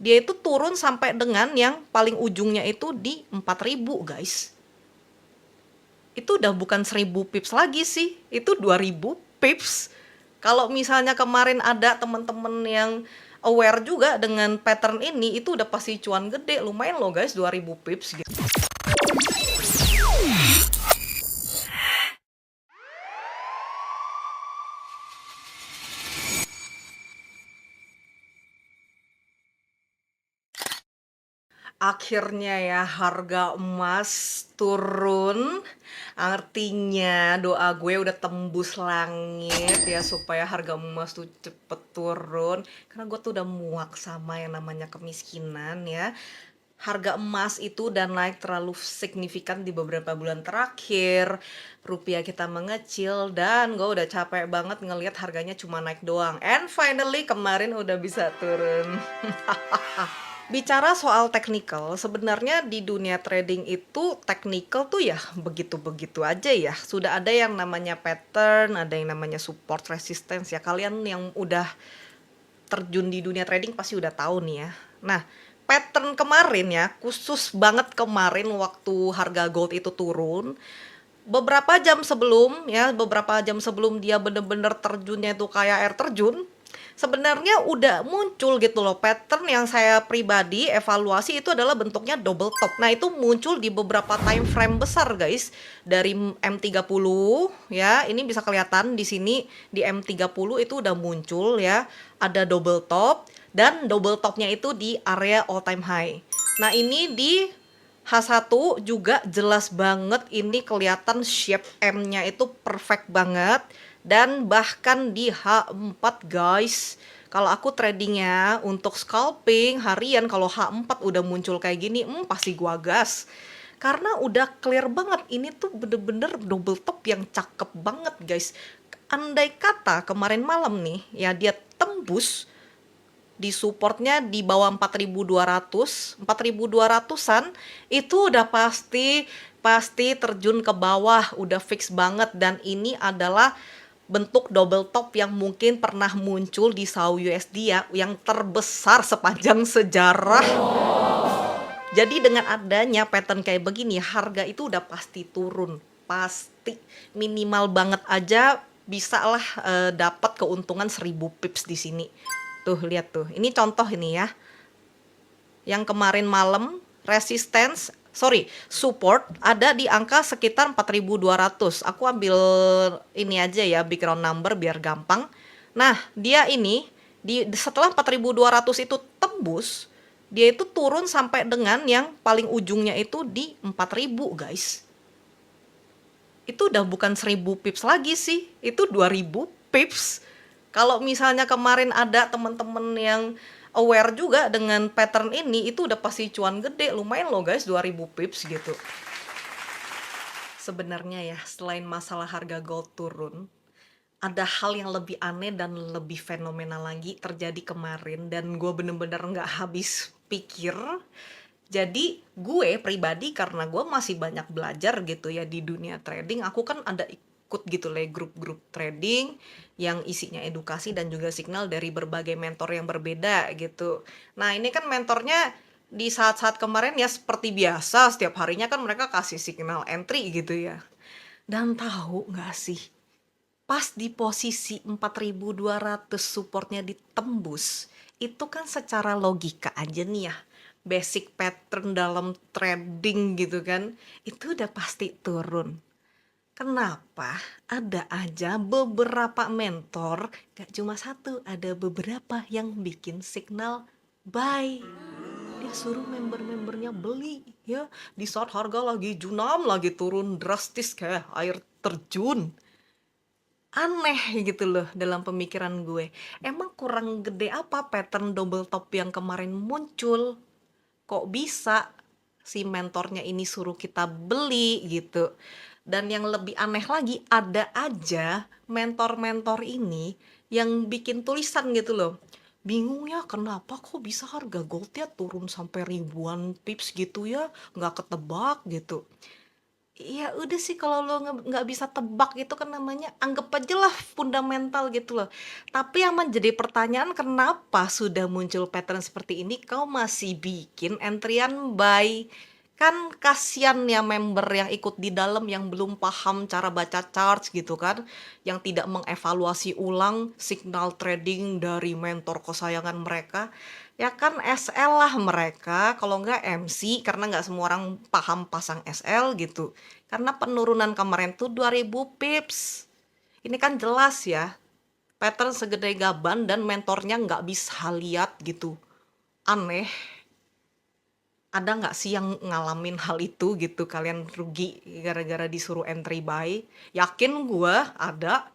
Dia itu turun sampai dengan yang paling ujungnya itu di 4.000 guys. Itu udah bukan 1.000 pips lagi sih, itu 2.000 pips. Kalau misalnya kemarin ada teman-teman yang aware juga dengan pattern ini, itu udah pasti cuan gede, lumayan loh guys, 2.000 pips gitu. Akhirnya ya harga emas turun, artinya doa gue udah tembus langit ya supaya harga emas tuh cepet turun. Karena gue tuh udah muak sama yang namanya kemiskinan ya. Harga emas itu udah naik terlalu signifikan di beberapa bulan terakhir. Rupiah kita mengecil dan gue udah capek banget ngelihat harganya cuma naik doang. And finally kemarin udah bisa turun. Bicara soal technical, sebenarnya di dunia trading itu technical tuh ya begitu-begitu aja ya. Sudah ada yang namanya pattern, ada yang namanya support resistance ya. Kalian yang udah terjun di dunia trading pasti udah tahu nih ya. Nah, pattern kemarin ya, khusus banget kemarin waktu harga gold itu turun, beberapa jam sebelum dia bener-bener terjunnya itu kayak air terjun, sebenarnya udah muncul gitu loh pattern yang saya pribadi evaluasi itu adalah bentuknya double top. Nah, itu muncul di beberapa time frame besar guys. Dari M30 ya, ini bisa kelihatan di sini di M30 itu udah muncul ya, ada double top dan double topnya itu di area all time high. Nah, ini di H1 juga jelas banget, ini kelihatan shape M-nya itu perfect banget. Dan bahkan di H4 guys, kalau aku tradingnya untuk scalping harian, kalau H4 udah muncul kayak gini, pasti gua gas. Karena udah clear banget, ini tuh bener-bener double top yang cakep banget guys. Andai kata kemarin malam nih, ya dia tembus di supportnya di bawah 4.200an itu udah pasti terjun ke bawah, udah fix banget. Dan ini adalah bentuk double top yang mungkin pernah muncul di SAU USD ya, yang terbesar sepanjang sejarah. Jadi dengan adanya pattern kayak begini, harga itu udah pasti turun, pasti minimal banget aja bisa lah dapat keuntungan 1.000 pips di sini. Tuh lihat tuh, ini contoh ini ya. Yang kemarin malam support ada di angka sekitar 4.200. Aku ambil ini aja ya, background number biar gampang. Nah, dia ini setelah 4.200 itu tembus, dia itu turun sampai dengan yang paling ujungnya itu di 4.000 guys. Itu udah bukan 1.000 pips lagi sih, itu 2.000 pips. Kalau misalnya kemarin ada teman-teman yang aware juga dengan pattern ini, itu udah pasti cuan gede, lumayan loh guys, 2.000 pips gitu. Sebenarnya ya, selain masalah harga gold turun, ada hal yang lebih aneh dan lebih fenomenal lagi terjadi kemarin, dan gue bener-bener gak habis pikir. Jadi gue pribadi, karena gue masih banyak belajar gitu ya di dunia trading, aku kan ada ikut gitu lah grup-grup trading yang isinya edukasi dan juga signal dari berbagai mentor yang berbeda gitu. Nah, ini kan mentornya di saat-saat kemarin ya seperti biasa, setiap harinya kan mereka kasih signal entry gitu ya. Dan tahu nggak sih, pas di posisi 4.200 supportnya ditembus, itu kan secara logika aja nih ya, basic pattern dalam trading gitu kan, itu udah pasti turun. Kenapa? Ada aja beberapa mentor, gak cuma satu, ada beberapa yang bikin signal buy. Dia suruh member-membernya beli ya, di saat harga lagi junam, lagi turun drastis kayak air terjun. Aneh gitu loh dalam pemikiran gue. Emang kurang gede apa pattern double top yang kemarin muncul? Kok bisa si mentornya ini suruh kita beli gitu? Dan yang lebih aneh lagi, ada aja mentor-mentor ini yang bikin tulisan gitu loh. Bingung ya, kenapa kok bisa harga goldnya turun sampai ribuan pips gitu ya? Nggak ketebak gitu. Ya udah sih kalau lo nggak bisa tebak itu kan namanya anggap aja lah fundamental gitu loh. Tapi yang menjadi pertanyaan kenapa sudah muncul pattern seperti ini kau masih bikin entrian buy? Kan kasihan ya member yang ikut di dalam yang belum paham cara baca charts gitu kan, yang tidak mengevaluasi ulang signal trading dari mentor kesayangan mereka. Ya kan SL lah mereka, kalau nggak MC karena nggak semua orang paham pasang SL gitu. Karena penurunan kemarin tuh 2000 pips. Ini kan jelas ya, pattern segede gaban dan mentornya nggak bisa lihat gitu. Aneh, ada nggak sih yang ngalamin hal itu gitu, kalian rugi gara-gara disuruh entry buy? Yakin gua ada.